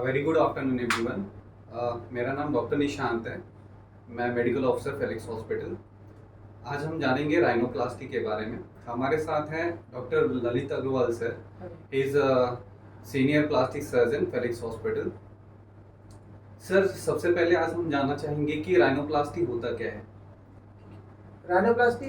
Very good afternoon everyone. मेरा नाम doctor Nishant है। मैं मेडिकल ऑफिसर फेलिक्स हॉस्पिटल। आज हम जानेंगे राइनोप्लास्टी के बारे में। हमारे साथ हैं doctor Lalit Agarwal sir. He is senior plastic surgeon Felix hospital. Sir, सबसे पहले आज हम जानना चाहेंगे कि राइनोप्लास्टी होता क्या है। राइनोप्लास्टी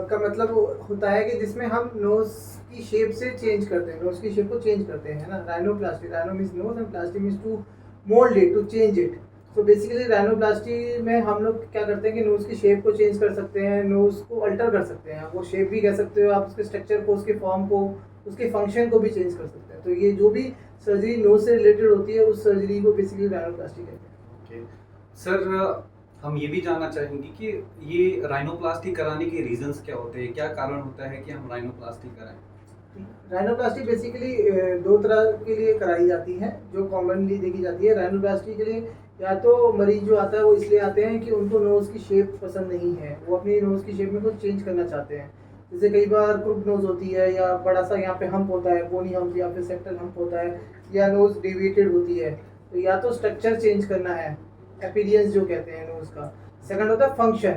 का मतलब होता है कि जिसमें हम नोज की शेप से चेंज करते हैं, नोज की शेप को चेंज करते हैं ना। Rhinoplasty, rhino means nose and plasty means to mould it, to change it. So basically rhinoplasty में हम लोग क्या करते हैं कि नोज की शेप को चेंज कर सकते हैं, नोज को अल्टर कर सकते हैं। वो शेप भी कह सकते हो आप, उसके स्ट्रक्चर को, उसके फॉर्म को, उसके फंक्शन को भी चेंज कर सकते हैं। तो ये जो भी सर्जरी नोज से रिलेटेड होती है उस सर्जरी को बेसिकली राइनोप्लास्टी कहते हैं। सर, हम ये भी जानना चाहेंगे कि ये राइनोप्लास्टी कराने के रीजंस क्या होते हैं, क्या कारण होता है कि हम राइनोप्लास्टी कराएं। राइनोप्लास्टी बेसिकली दो तरह के लिए कराई जाती है जो कॉमनली देखी जाती है। राइनोप्लास्टी के लिए या तो मरीज जो आता है वो इसलिए आते हैं कि उनको नोज की शेप पसंद नहीं है, वो अपनी नोज की शेप में कुछ चेंज करना चाहते हैं। जैसे कई बार क्रूक नोज होती है, या बड़ा सा यहाँ पे हम्प होता है, पोनी हम्प या फिर सेक्टल हम्प होता है, या नोज डेविएटेड होती है। तो या तो स्ट्रक्चर चेंज करना है, अपीयरेंस जो कहते हैं नोज का। सेकंड होता है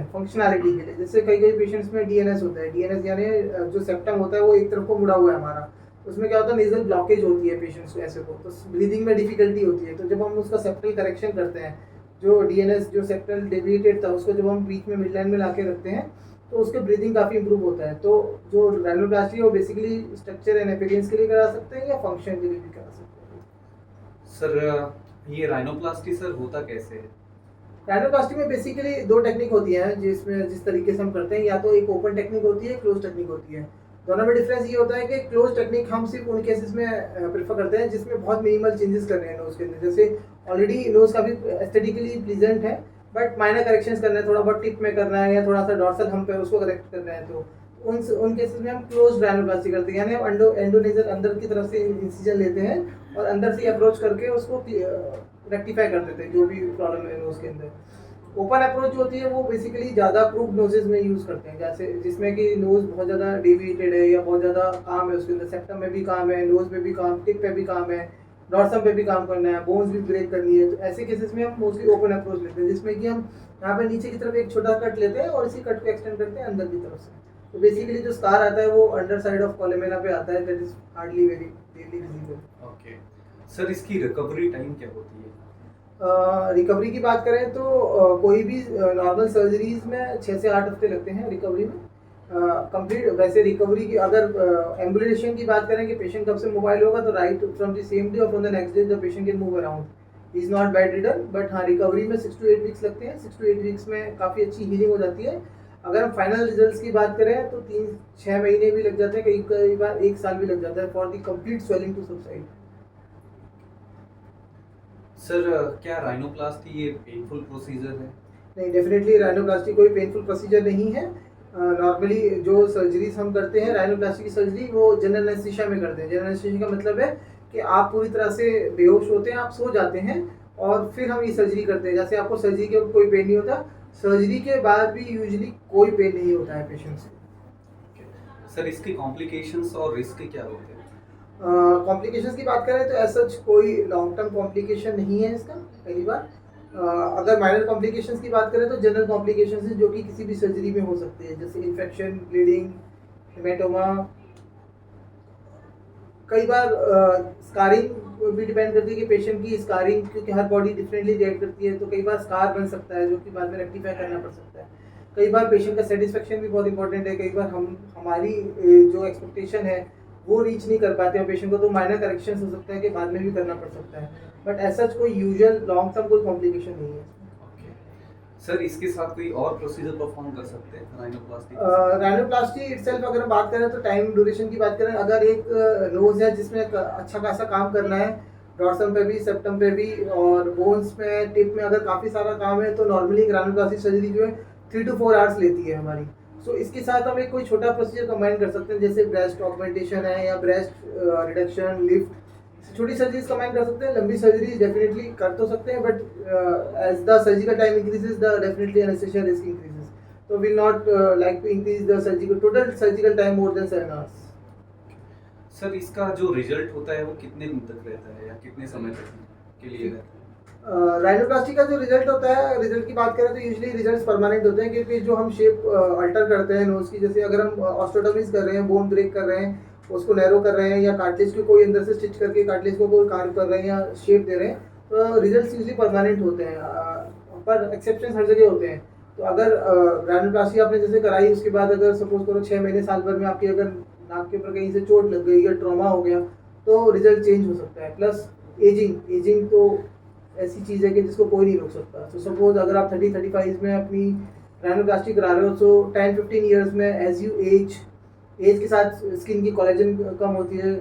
फंक्शनैलिटी के लिए। जैसे कई पेशेंट्स में डीएनएस होता है। डीएनएस यानी जो सेप्टम होता है वो एक तरफ को मुड़ा हुआ है हमारा। उसमें क्या होता है, नेजल ब्लॉकेज होती है पेशेंट्स को, ऐसे को, तो ब्रीदिंग में डिफिकल्टी होती है। तो जब हम उसका सेप्टल करेक्शन करते हैं, जो डीएनएस जो सेप्टल डेविएटेड था उसको जब हम बीच में मिड लाइन में ला के रखते हैं तो उसके ब्रीदिंग काफ़ी इंप्रूव होता है। तो जो राइनोप्लास्टी है वो बेसिकली स्ट्रक्चर एंड अपीयरेंस के लिए करा सकते हैं या फंक्शन के लिए भी करा सकते हैं। सर, ये राइनोप्लास्टी सर होता कैसे है। राइनोप्लास्टी में बेसिकली दो टेक्निक होती है जिसमें जिस तरीके से हम करते हैं। या तो एक ओपन टेक्निक होती है, क्लोज टेक्निक होती है। दोनों में डिफरेंस ये होता है कि क्लोज टेक्निक हम सिर्फ उन केसेस में प्रेफर करते हैं जिसमें बहुत मिनिमल चेंजेस कर रहे हैं नोज के अंदर। जैसे ऑलरेडी नोज काफ़ी एस्थेटिकली प्लीजेंट है बट माइनर करेक्शंस करना है, थोड़ा बहुत टिप में करना है या थोड़ा सा डॉर्सल हम्प है उसको करेक्ट करना है, तो उन केसेस में हम क्लोज राइनोप्लास्टी करते हैं। यानी हम एंडोनेजल अंदर की तरफ से इंसिजन लेते हैं और अंदर से अप्रोच करके उसको रेक्टिफाई कर देते हैं जो भी प्रॉब्लम है नोज के अंदर। ओपन अप्रोच जो होती है वो बेसिकली ज़्यादा प्रूफ नोजेस में यूज़ करते हैं, जैसे जिसमें कि नोज बहुत ज़्यादा डेविएटेड है या बहुत ज़्यादा काम है उसके अंदर, सेप्टम में भी काम है, नोज में भी काम, टिप पे भी काम है, डॉर्सम पे भी काम करना है, बोन्स भी ब्रेक करनी है। तो ऐसे केसेस में हम मोस्टली ओपन अप्रोच लेते हैं, जिसमें कि हम यहाँ पे नीचे की तरफ एक छोटा कट लेते हैं और इसी कट को एक्सटेंड करते हैं अंदर की तरफ से। तो बेसिकली जो स्कार आता है वो अंडर साइड ऑफ कॉलेमेना पे आता है, that is hardly very clearly visible. Okay sir, इसकी रिकवरी टाइम क्या होती है। रिकवरी की बात करें तो कोई भी नॉर्मल सर्जरीज में 6 से 8 हफ्ते लगते हैं रिकवरी में कंप्लीट। वैसे रिकवरी की अगर एम्बुलेशन की बात करें कि पेशेंट कब से मोबाइल होगा, तो right from the same day और from the next day the patient can move around. Is not bedridden, but हाँ रिकवरी में 6 to 8 वीक्स लगते हैं। 6 to 8 वीक्स में काफ़ी अच्छी हीलिंग हो जाती है। अगर हम फाइनल रिजल्ट्स की बात करें तो 3-6 महीने भी लग जाते हैं, कई बार 1 साल भी लग जाता है for the complete swelling to subside. Sir, क्या राइनोप्लास्टी ये पेनफुल प्रोसीजर है। नहीं, डेफिनेटली राइनोप्लास्टी कोई पेनफुल प्रोसीजर नहीं है। नॉर्मली जो सर्जरीज हम करते हैं राइनोप्लास्टी की सर्जरी वो जनरल एनेस्थीसिया में करते हैं। जनरल एनेस्थीसिया का मतलब है कि आप पूरी तरह से बेहोश होते हैं, आप सो जाते हैं और फिर हम ये सर्जरी करते हैं। जैसे आपको सर्जरी के वक्त कोई पेन नहीं होता, सर्जरी के बाद भी यूजुअली कोई पेन नहीं होता है पेशेंट से। सर, इसके कॉम्प्लिकेशंस और रिस्क क्या होते हैं। कॉम्प्लिकेशंस की बात करें तो ऐसा कोई लॉन्ग टर्म कॉम्प्लिकेशन नहीं है इसका पहली बार। अगर माइनर कॉम्प्लिकेशंस की बात करें तो जनरल कॉम्प्लिकेशंस हैं जो कि किसी भी सर्जरी में हो सकते हैं, जैसे इन्फेक्शन, ब्लीडिंग, हेमेटोमा। कई बार स्कारिंग भी डिपेंड करती है कि पेशेंट की स्कारिंग, क्योंकि हर बॉडी डिफरेंटली रिएक्ट करती है, तो कई बार स्कार बन सकता है जो कि बाद में रेक्टिफाई करना पड़ सकता है। कई बार पेशेंट का सेटिस्फेक्शन भी बहुत इंपॉर्टेंट है। कई बार हमारी जो एक्सपेक्टेशन है वो रीच नहीं कर पाते हैं पेशेंट को, तो माइनर करेक्शन हो सकते हैं कि बाद में भी करना पड़ सकता है। बट ऐसा कोई यूजुअल लॉन्ग टर्म कोई कॉम्प्लिकेशन नहीं है। सर, इसके साथ कोई और प्रोसीजर परफॉर्म कर सकते हैं राइनोप्लास्टी। राइनोप्लास्टी इटसेल्फ अगर हम बात करें तो टाइम ड्यूरेशन की बात करें, अगर एक नोज है जिसमें अच्छा खासा काम करना है, डॉर्सम पे भी, सेप्टम पे भी और बोन्स में, टिप में अगर काफ़ी सारा काम है, तो नॉर्मली राइनोप्लास्टी सर्जरी जो है 3 to 4 आवर्स लेती है हमारी। सो इसके साथ हम एक कोई छोटा प्रोसीजर कंबाइन कर सकते हैं, जैसे ब्रेस्ट ऑगमेंटेशन है या ब्रेस्ट रिडक्शन, लिफ्ट। छोटी सर्जरीज कंबाइन कर सकते हैं, लंबी सर्जरी डेफिनेटली कर तो सकते हैं, but as the surgical time increases the definitely anaesthesia risk increases. तो will not like to increase the surgical total surgical time more than 7 hours. Sir, इसका जो रिजल्ट होता है वो कितने दिन तक रहता है या कितने समय तक के लिए रहता है? राइनोप्लास्टी का जो रिजल्ट होता है, रिजल्ट की बात करें तो यूजुअली रिजल्ट्स परमानेंट होते हैं, क्योंकि जो हम शेप अल्टर करते हैं नोज़ की, जैसे अगर हम ऑस्टोटमीज कर रहे हैं, बोन ब्रेक कर रहे हैं, उसको नैरो कर रहे हैं, या कार्टिलेज को कोई अंदर से स्टिच करके कार्टिलेज को कोई कार्व कर रहे हैं या शेप दे रहे हैं, तो रिजल्ट्स यूजुअली परमानेंट होते हैं, पर एक्सेप्शन हर जगह होते हैं। तो अगर राइनोप्लास्टी आपने जैसे कराई, उसके बाद अगर सपोज करो 6 महीने साल भर में आपकी अगर नाक के ऊपर कहीं से चोट लग गई या ट्रॉमा हो गया, तो रिजल्ट चेंज हो सकता है। प्लस एजिंग तो ऐसी चीज़ है कि जिसको कोई नहीं रोक सकता। तो सपोज अगर आप 30-35 में अपनी राइनोप्लास्टी करा रहे हो, सो 10-15 ईयर्स में एज यू एज के साथ स्किन की कोलेजन कम होती है,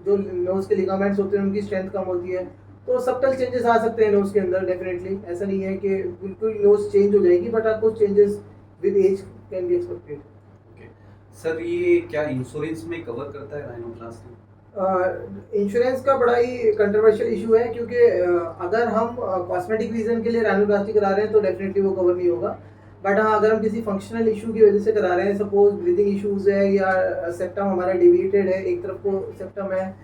जो नोज़ के लिगामेंट्स होते हैं उनकी स्ट्रेंथ कम होती है, तो सब्टल चेंजेस आ सकते हैं नोज़ के अंदर। डेफिनेटली ऐसा नहीं है कि बिल्कुल नोज़ चेंज हो जाएगी, बट आपको changes with age can be expected. Okay sir, ये क्या इंश्योरेंस में कवर करता है राइनोप्लास्टी? इंश्योरेंस का बड़ा ही कंट्रोवर्शियल इशू है, क्योंकि अगर हम कॉस्मेटिक रीज़न के लिए राइनोप्लास्टी करा रहे हैं तो डेफिनेटली वो कवर नहीं होगा। बट हाँ, अगर हम किसी फंक्शनल इशू की वजह से करा रहे हैं, सपोज ब्रीदिंग इश्यूज है, या सेप्टम हमारा डिविएटेड है, एक तरफ को सेप्टम है,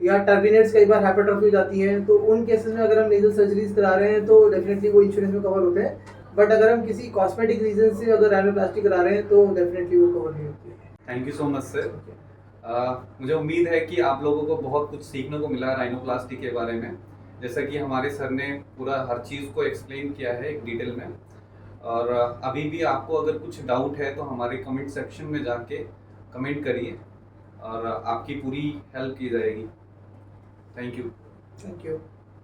या टर्बिनेट्स कई बार हाइपरट्रॉफी हो जाती है, तो उन केसेस में अगर हम नेजल सर्जरीज करा रहे हैं तो डेफिनेटली वो इंश्योरेंस में कवर होते हैं। बट अगर हम किसी कॉस्मेटिक रीज़न से अगर राइनोप्लास्टी करा रहे हैं तो डेफिनेटली वो कवर नहीं होती है। Thank you so much sir. मुझे उम्मीद है कि आप लोगों को बहुत कुछ सीखने को मिला राइनोप्लास्टी के बारे में, जैसा कि हमारे सर ने पूरा हर चीज़ को एक्सप्लेन किया है एक डिटेल में। और अभी भी आपको अगर कुछ डाउट है तो हमारे कमेंट सेक्शन में जाके कमेंट करिए और आपकी पूरी हेल्प की जाएगी। Thank you. Thank you.